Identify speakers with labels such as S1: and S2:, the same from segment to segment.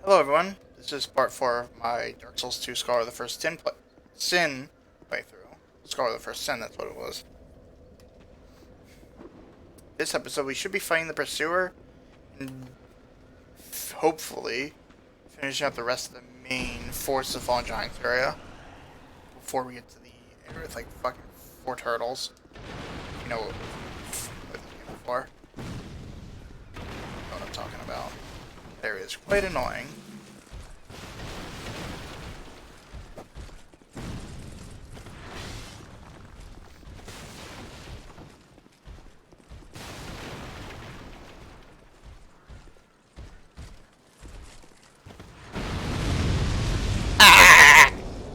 S1: Hello everyone, this is part 4 of my Dark Souls 2 Scholar of the First Sin playthrough. Scholar of the First Sin, that's what it was. This episode we should be fighting the Pursuer and hopefully finishing up the rest of the main Force of Fallen Giants area before we get to the area with like fucking 4 turtles. You know what before. You know what I'm talking about. That area is quite annoying.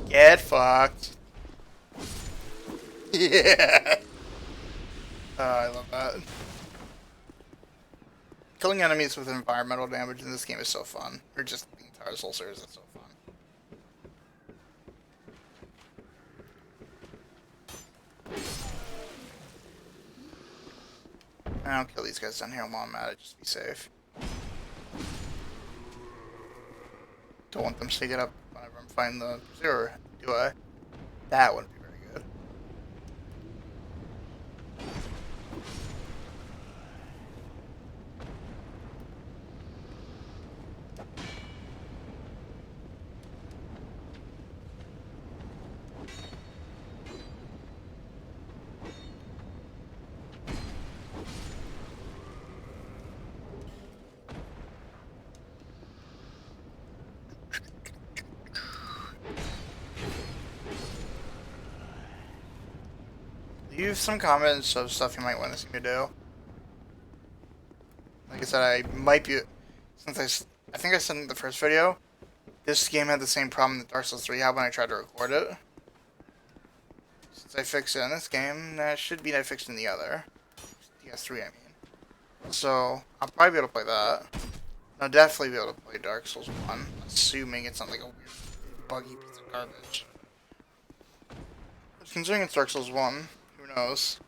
S1: Get fucked. Yeah. I love that. Killing enemies with environmental damage in this game is so fun. Or just the entire Soul series is so fun. I don't kill these guys down here while I'm at it, just be safe. Don't want them to get up whenever I'm fighting the Pursuer, do I? That wouldn't be very good. Leave some comments of stuff you might want to see me do. Like I said, I might be... Since I think I said in the first video, this game had the same problem that Dark Souls 3 had when I tried to record it. Since I fixed it in this game, that should be fixed in the other. DS3, I mean. So, I'll probably be able to play that. I'll definitely be able to play Dark Souls 1, assuming it's not like a weird, buggy piece of garbage. Considering it's Dark Souls 1, who knows?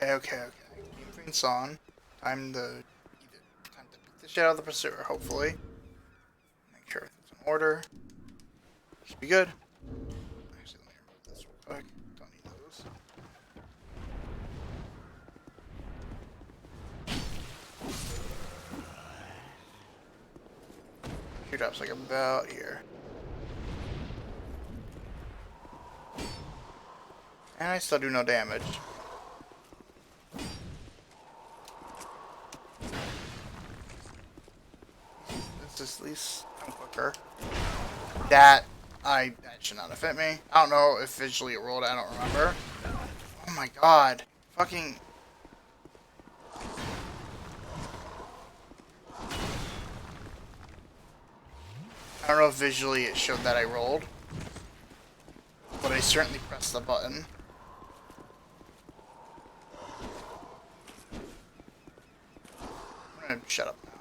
S1: Okay. Game Free's on. Time to beat the shit out of the Pursuer, hopefully. Make sure everything's in order. Should be good. Actually, let me remove this real quick. Don't need those. Tear drops like about here. And I still do no damage. This is at least quicker. That should not have hit me. I don't know if visually it rolled, I don't remember. Oh my god. Fucking... I don't know if visually it showed that I rolled. But I certainly pressed the button. I'm gonna shut up now.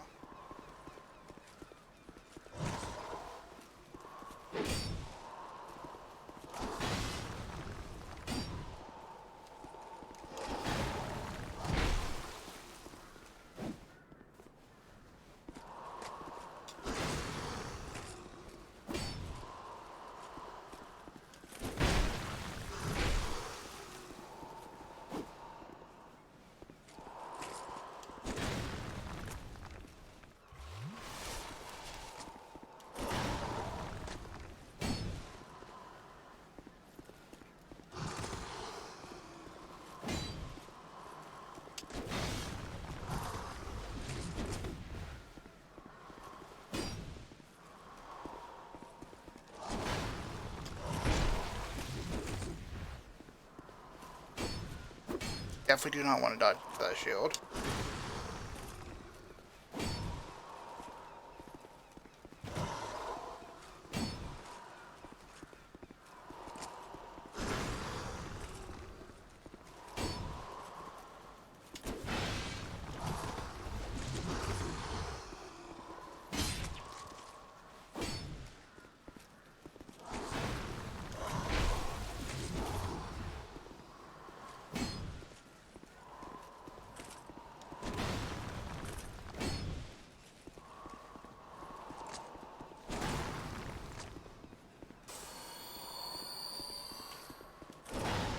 S1: Definitely do not want to dodge into that shield.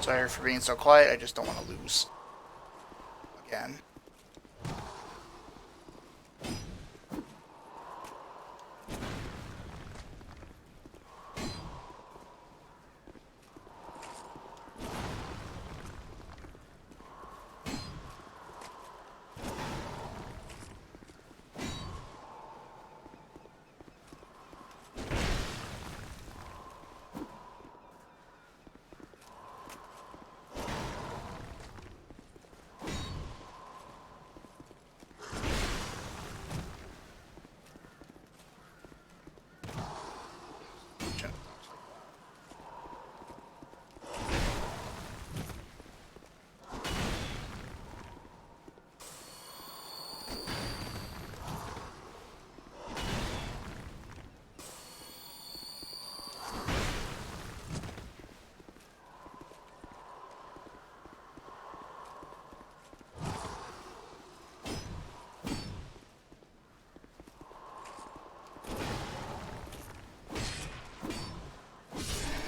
S1: Sorry for being so quiet, I just don't want to lose. Again.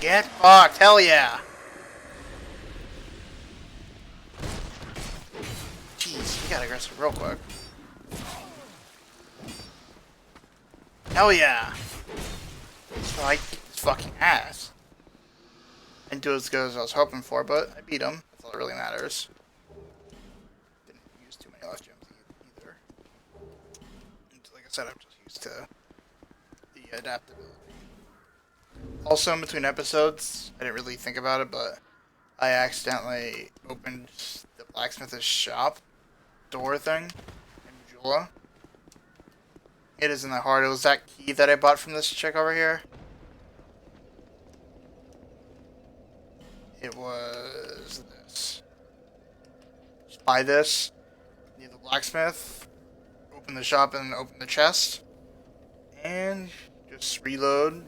S1: Get fucked, hell yeah! Jeez, you got aggressive real quick. Hell yeah! So I kicked his fucking ass. Didn't do as good as I was hoping for, but I beat him. That's all that really matters. Didn't use too many last gems either. Like I said, I'm just used to the adaptability. Also, in between episodes, I didn't really think about it, but I accidentally opened the blacksmith's shop door thing in Majula. It isn't that hard. It was that key that I bought from this chick over here. It was this. Just buy this, need the blacksmith, open the shop and open the chest, and just reload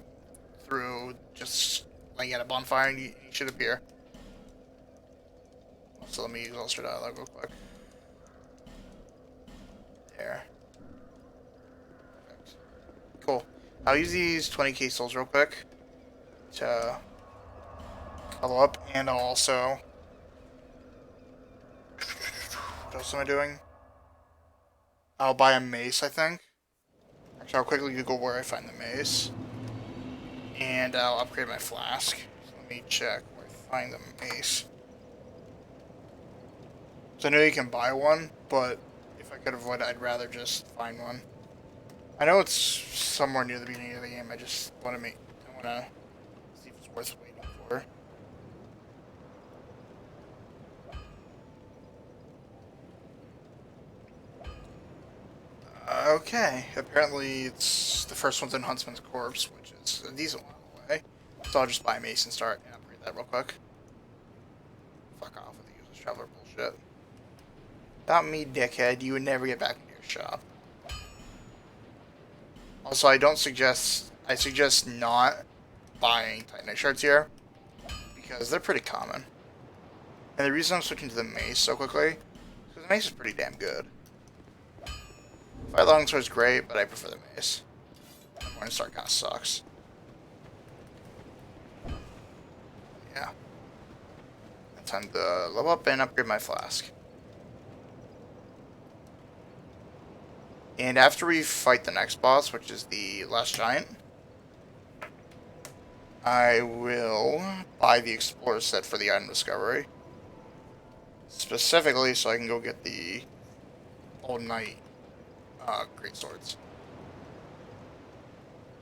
S1: through just laying at a bonfire and you should appear. So let me use Ulster Dialogue real quick. There. Perfect. Cool. I'll use these 20k souls real quick to follow up, and I'll also... What else am I doing? I'll buy a mace, I think. Actually, I'll quickly Google where I find the mace. And I'll upgrade my flask. So let me check where I find the mace. So I know you can buy one, but if I could avoid it, I'd rather just find one. I know it's somewhere near the beginning of the game. I just want to see if it's worth waiting for. Okay, apparently it's the first one's in Huntsman's Corpse, which is a decent while away. So I'll just buy a mace and start and upgrade that real quick. Fuck off with the useless traveler bullshit. Not me, dickhead. You would never get back into your shop. Also, I suggest not buying Titanite shards here, because they're pretty common. And the reason I'm switching to the mace so quickly is because the mace is pretty damn good. Fire longsword's great, but I prefer the mace. The Morningstar kind of sucks. Yeah. Time to level up and upgrade my flask. And after we fight the next boss, which is the last giant, I will buy the Explorer set for the item discovery. Specifically so I can go get the Old Knight great swords.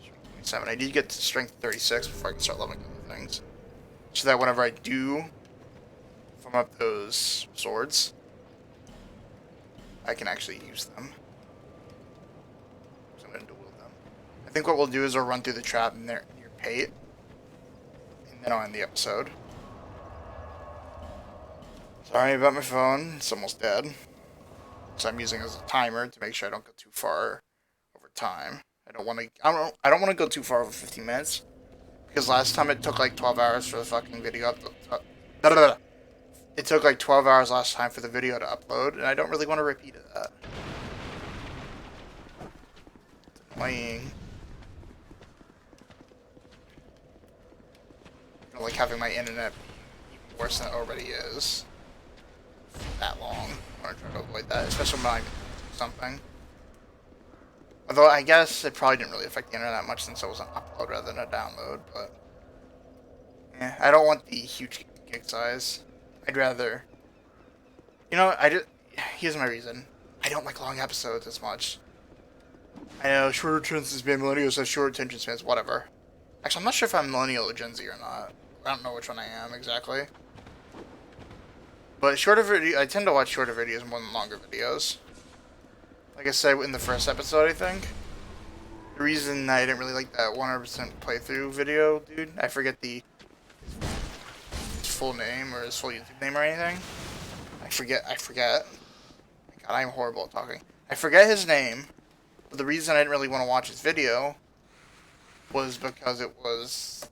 S1: Strength 27. I need to get to strength 36 before I can start leveling other things. So that whenever I do farm up those swords, I can actually use them. So I'm going to dual them. I think what we'll do is we'll run through the trap near Pate, and then I'll end the episode. Sorry about my phone, it's almost dead. So I'm using it as a timer to make sure I don't go too far over time. I don't want to go too far over 15 minutes, because last time it took like 12 hours for the fucking video It took like 12 hours last time for the video to upload, and I don't really want to repeat that. It's annoying. I don't like having my internet even worse than it already is. That long. I want to try to avoid that, especially when I do something. Although I guess it probably didn't really affect the internet much since it was an upload rather than a download, but yeah, I don't want the huge gig size. I'd rather, you know, here's my reason. I don't like long episodes as much. I know shorter attention span millennials have short attention spans, whatever. Actually, I'm not sure if I'm millennial or Gen Z or not. I don't know which one I am exactly. But I tend to watch shorter videos more than longer videos. Like I said in the first episode, I think. The reason I didn't really like that 100% playthrough video, dude, I forget his full name or his full YouTube name or anything. I forget. God, I'm horrible at talking. I forget his name, but the reason I didn't really want to watch his video was because his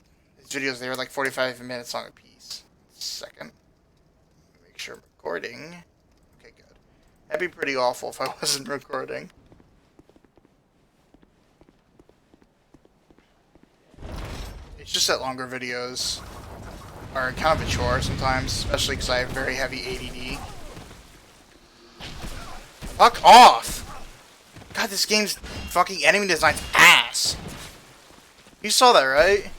S1: videos, they were like 45 minutes long a piece. Second. Make sure I'm recording. Okay, good. That'd be pretty awful if I wasn't recording. It's just that longer videos are kind of a chore sometimes, especially because I have very heavy ADD. Fuck off! God, this game's fucking enemy design's ass. You saw that, right?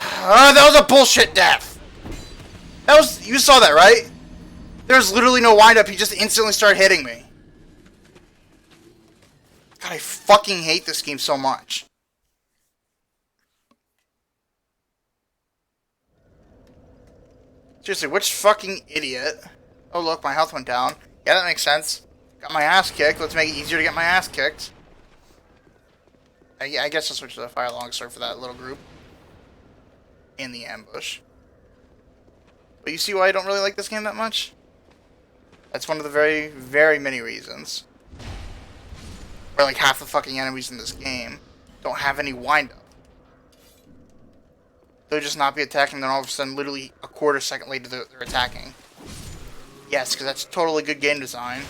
S1: That was a bullshit death! You saw that, right? There's literally no wind up, he just instantly started hitting me. God, I fucking hate this game so much. Seriously, which fucking idiot? Oh look, my health went down. Yeah, that makes sense. Got my ass kicked, let's make it easier to get my ass kicked. I guess I'll switch to the fire longsword for that little group. In the ambush. But you see why I don't really like this game that much? That's one of the very, very many reasons. Where like half the fucking enemies in this game don't have any wind-up. They'll just not be attacking, then all of a sudden, literally a quarter second later, they're attacking. Yes, because that's totally good game design.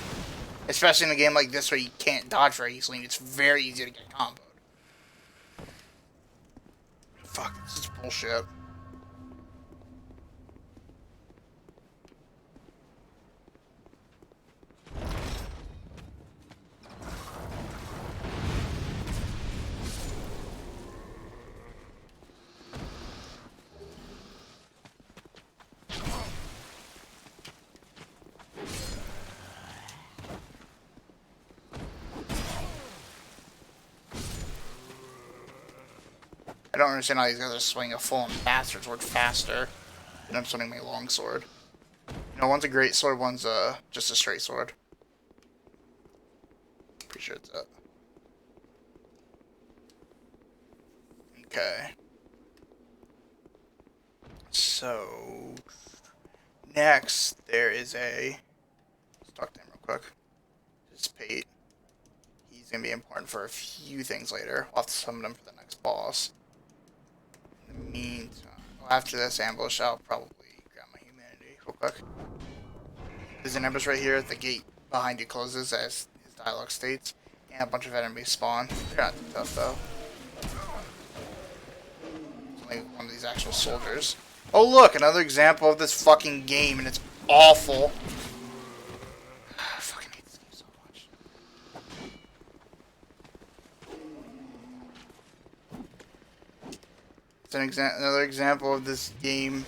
S1: Especially in a game like this where you can't dodge very easily and it's very easy to get comboed. Fuck, this is bullshit. I don't understand how these guys are swinging a full-on bastard sword faster than I'm swinging my long sword. You know, one's a great sword, one's just a straight sword. Pretty sure it's that. Okay. So next there is let's talk to him real quick. Participate. He's gonna be important for a few things later. I'll have to summon him for the next boss. In the meantime, after this ambush, I'll probably grab my humanity real quick. There's an ambush right here. The gate behind you closes, as his dialogue states, and a bunch of enemies spawn. They're not too tough though. It's only one of these actual soldiers. Oh look, another example of this fucking game, and it's awful. I fucking hate this game so much. It's another example of this game,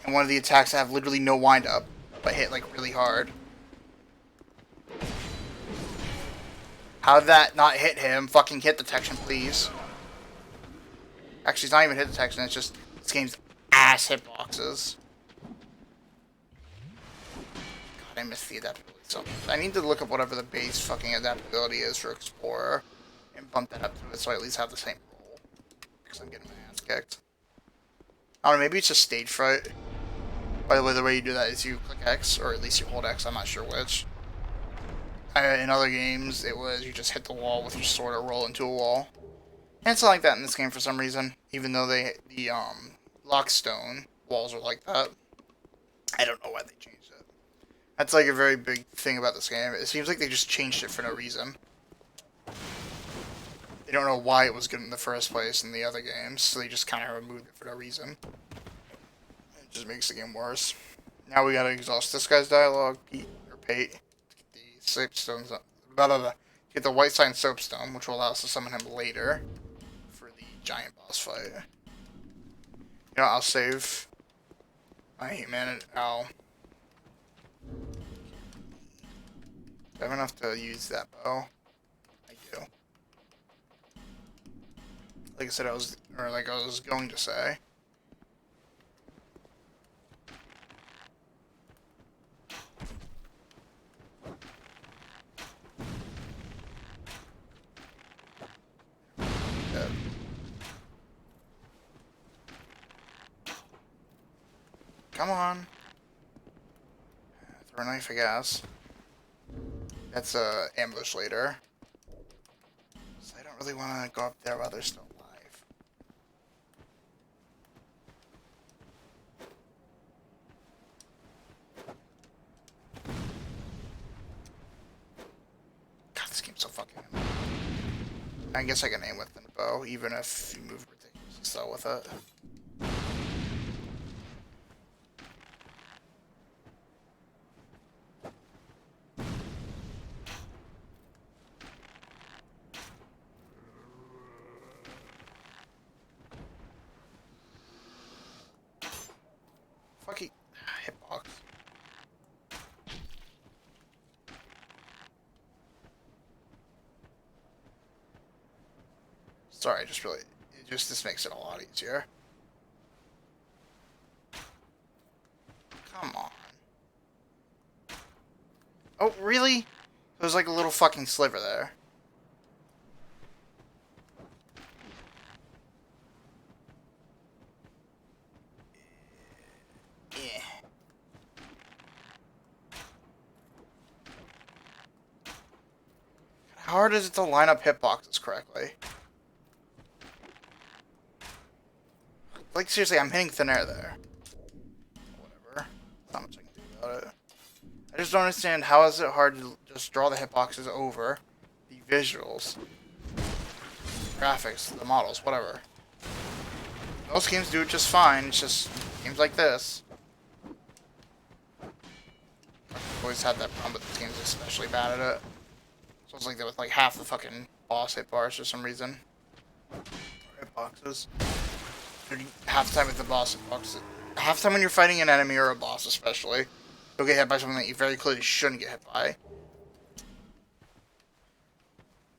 S1: and one of the attacks have literally no wind up, but hit like really hard. How did that not hit him? Fucking hit detection, please. Actually, it's not even hit detection, it's just this game's ass hitboxes. God, I missed the adaptability so much. I need to look up whatever the base fucking adaptability is for Explorer and bump that up to it so I at least have the same roll. Because I'm getting my ass kicked. I don't know, maybe it's just stage fright. By the way you do that is you click X, or at least you hold X, I'm not sure which. In other games, it was you just hit the wall with your sword or roll into a wall. And it's not like that in this game for some reason, even though the Lockstone walls are like that. I don't know why they changed it. That's like a very big thing about this game. It seems like they just changed it for no reason. They don't know why it was good in the first place in the other games, so they just kind of removed it for no reason. Just makes the game worse. Now we gotta exhaust this guy's dialogue, or pay, to get the soapstones, blah blah blah. Get the white sign soapstone, which will allow us to summon him later for the giant boss fight. You know, I'll save my humanity. Do I have enough to use that bow? I do. Like I said, I was going to say. Dead. Come on. Throw a knife, I guess. That's a ambush later. So I don't really want to go up there while they're still alive. God, this game's so fucking annoying. I guess I can aim with the bow, even if you move ridiculously slow with it. Fucking hitbox. Sorry, this makes it a lot easier. Come on. Oh, really? There's like a little fucking sliver there. Yeah. How hard is it to line up hitboxes correctly? Like, seriously, I'm hitting thin air there. Whatever. Not much I can do about it. I just don't understand how is it hard to just draw the hitboxes over the visuals, graphics, the models, whatever. Most games do it just fine. It's just games like this. I've always had that problem, but this game's especially bad at it. So it's like that with like half the fucking boss hit bars for some reason. Or hitboxes. Half the time with the boss hitboxes. Half the time when you're fighting an enemy or a boss especially, you'll get hit by something that you very clearly shouldn't get hit by.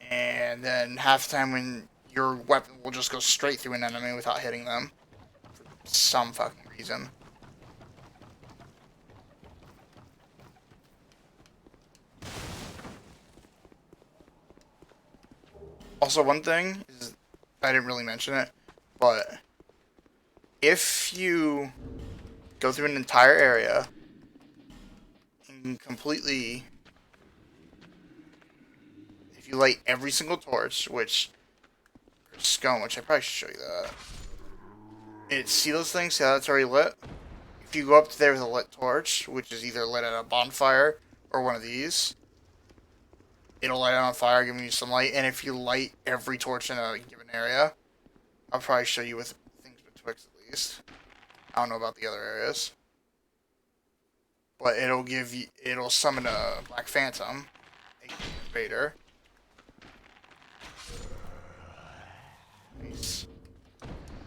S1: And then half the time when your weapon will just go straight through an enemy without hitting them. For some fucking reason. Also, one thing is, I didn't really mention it, but if you go through an entire area and completely, if you light every single torch, which scone, which I probably should show you that. See those things? See how that's already lit? If you go up to there with a lit torch, which is either lit at a bonfire or one of these, it'll light on fire, giving you some light. And if you light every torch in a given area, I'll probably show you with things betwixt at least. I don't know about the other areas. But it'll summon a Black Phantom, a invader. Nice.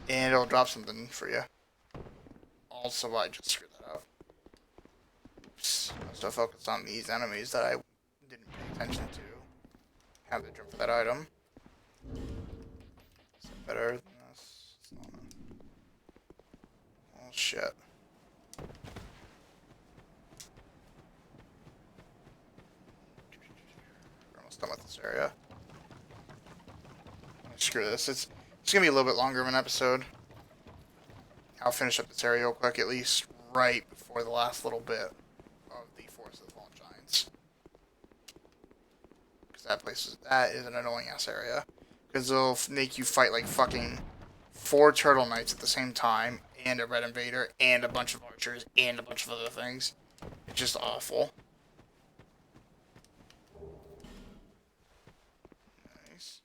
S1: And it'll drop something for you. Also, I just screwed that up. Oops. I was so focused on these enemies that I didn't pay attention to. Have the jump for that item. Is that better than this? It's not. Oh shit. We're almost done with this area. Screw this. It's gonna be a little bit longer of an episode. I'll finish up this area real quick, at least right before the last little bit of the Forest of the Fallen Giants. Because that is an annoying ass area. Because they'll make you fight like fucking 4 Turtle Knights at the same time, and a Red Invader, and a bunch of archers, and a bunch of other things. It's just awful. Nice.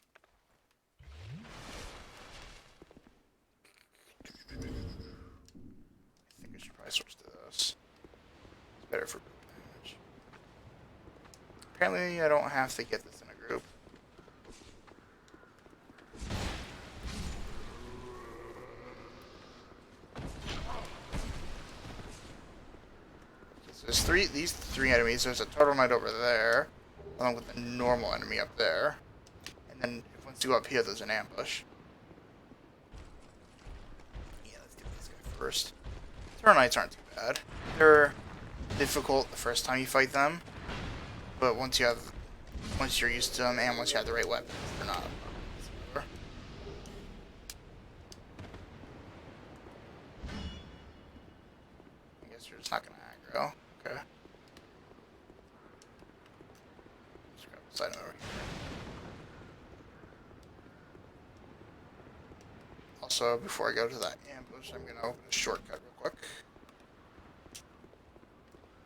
S1: I think I should switch to this. It's better for group damage. Apparently, I don't have to get this in a group. So there's these three enemies. There's a turtle knight over there, along with a normal enemy up there. And then once you go up here, there's an ambush. Yeah, let's get this guy first. Turtle knights aren't too bad. They're difficult the first time you fight them, but once you're used to them and once you have the right weapons, they're not. I guess you're just not gonna aggro. Okay. Let's grab the side over here. Also, before I go to that ambush, I'm gonna open a shortcut real quick.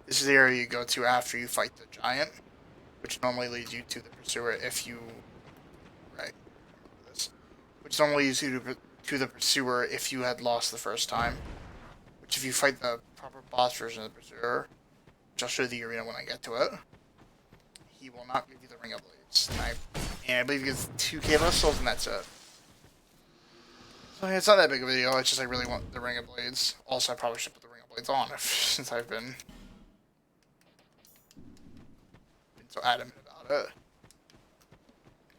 S1: This is the area you go to after you fight the giant, which normally leads you to the pursuer if you... Right. This. Which normally leads you to the pursuer if you had lost the first time. Which if you fight the proper boss version of the pursuer, which I'll show you the arena when I get to it, he will not give you the Ring of Blades. And I believe he gives 2k less souls and that's it. So it's not that big of a deal, it's just I really want the Ring of Blades. Also, I probably should put the Ring of Blades on since I've been so adamant about it.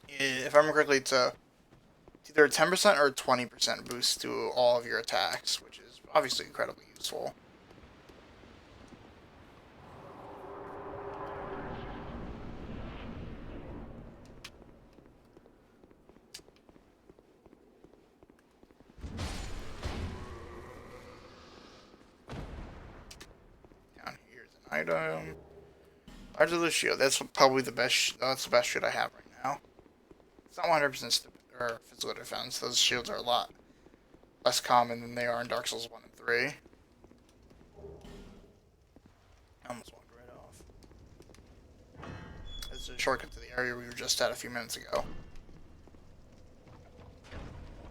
S1: If I remember correctly, it's either a 10% or a 20% boost to all of your attacks, which is obviously incredibly useful. Down here's an item. Large of the shield. That's probably the best. That's the best shit I have right now. It's not 100% or physical defense. Those shields are a lot less common than they are in Dark Souls 1 and 3. I almost walked right off. This is a shortcut to the area we were just at a few minutes ago.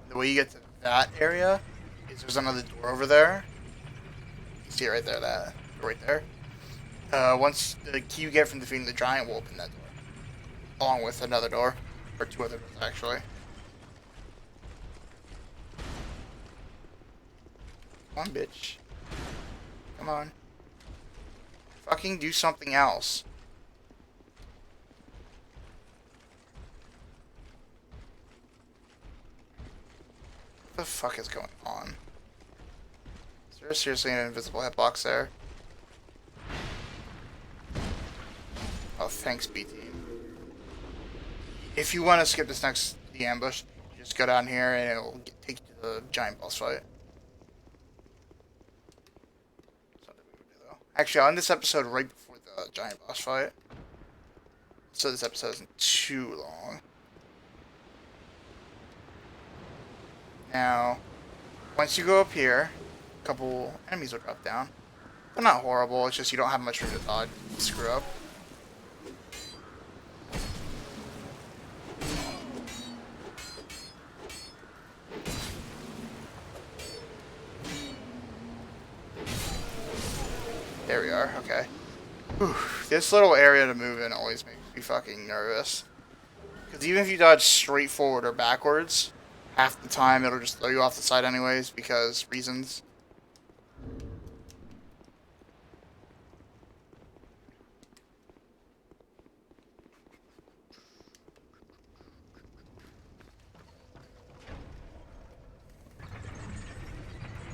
S1: The way you get to that area is there's another door over there. You see it right there, that right there. Once the key you get from defeating the giant will open that door. Along with another door. Or two other doors, actually. Come on, bitch. Come on. Fucking do something else. What the fuck is going on? Is there seriously an invisible hitbox there? Oh, thanks, B-Team. If you want to skip this the ambush, you just go down here and it'll take you to the giant boss fight. Something we would do, though. Actually, I'll end this episode right before the giant boss fight, so this episode isn't too long. Now, once you go up here, a couple enemies will drop down. They're not horrible, it's just you don't have much room to dodge and screw up. There we are, okay. Whew. This little area to move in always makes me fucking nervous. Because even if you dodge straight forward or backwards, half the time it'll just throw you off the side anyways, because reasons.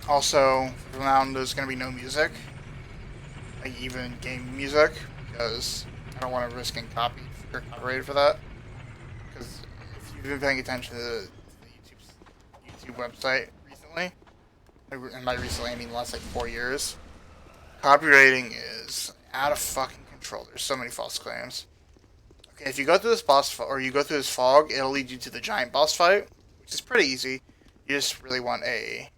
S1: Also, from now on there's going to be no music. Like even game music, because I don't want to risk getting copied or copyrighted for that. Because if you've been paying attention to the YouTube website recently, and by recently I mean the last like 4 years, copywriting is out of fucking control. There's so many false claims. Okay, if you go through this boss or you go through this fog, it'll lead you to the giant boss fight, which is pretty easy. You just really want a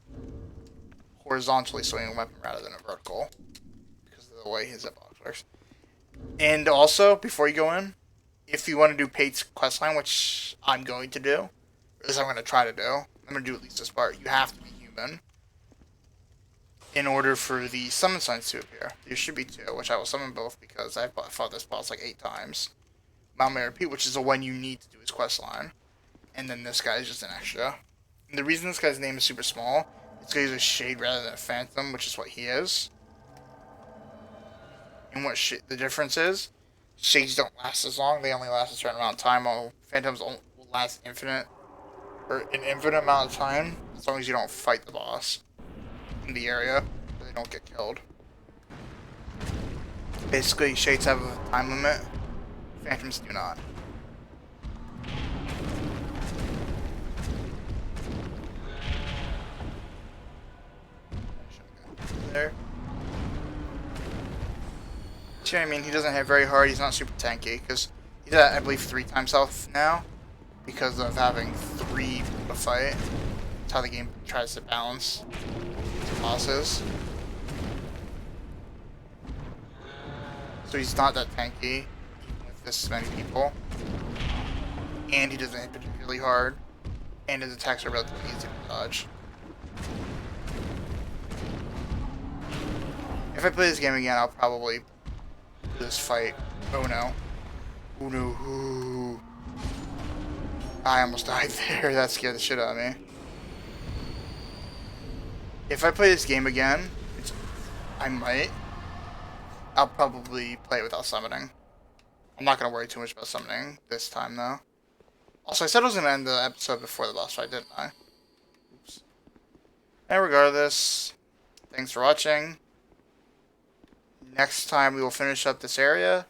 S1: horizontally swinging weapon rather than a vertical, because of the way his hitbox works. And also, before you go in, if you want to do Pate's questline, which I'm going to do, or at least I'm going to try to do, I'm going to do at least this part, you have to be human. in order for the summon signs to appear. There should be 2, which I will summon both because I fought this boss like 8 times. Mount may repeat, which is the one you need to do his quest line. And then this guy is just an extra. And the reason this guy's name is super small is because he's a shade rather than a phantom, which is what he is. And what the difference is, shades don't last as long, they only last a certain amount of time, while phantoms will last an infinite amount of time, as long as you don't fight the boss in the area, so they don't get killed. Basically, shades have a time limit, phantoms do not. There. See what I mean? He doesn't hit very hard, he's not super tanky, because he's at, I believe, 3 times health now, because of having 3 people to fight. That's how the game tries to balance bosses. So he's not that tanky, even with this many people. And he doesn't hit particularly hard, and his attacks are relatively easy to dodge. If I play this game again, I'll probably do this fight. Oh no. Oh no. Ooh. I almost died there. That scared the shit out of me. If I play this game again, which I might, I'll probably play it without summoning. I'm not going to worry too much about summoning this time, though. Also, I said I was going to end the episode before the boss fight, didn't I? Oops. And regardless, thanks for watching. Next time we will finish up this area,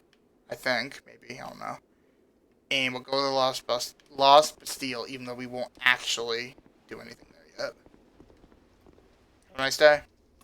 S1: I think, maybe, I don't know. And we'll go to the Lost Bastille, even though we won't actually do anything there yet. Have a nice day.